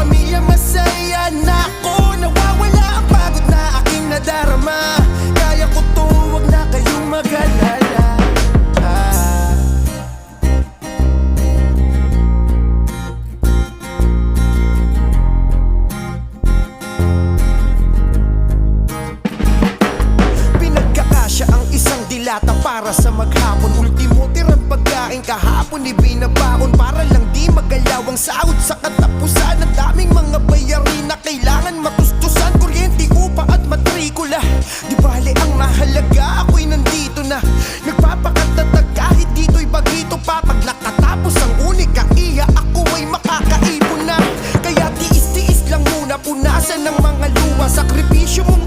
pamilya masaya na ako. Nawawala ang pagod na aking nadarama. Kaya ko to, wag na kayong mag-alala. Pinagkakasya ang isang dilata para sa maghapon. Ultimo tirang pagkain kahapon ibinabaon para lang di magalaw ang sahod sa katapusan. Ang daming mga bayarin na kailangan matustusan. Kuryente, upa at matrikula. Di bale ang mahalaga, ako'y nandito na. Nagpapakatatag kahit dito'y bagito pa. Pag nakatapos ang unika iya, ako ay makakaipon na. Kaya tiis-tiis lang muna, punasan ng mga luha. Sakripisyo mong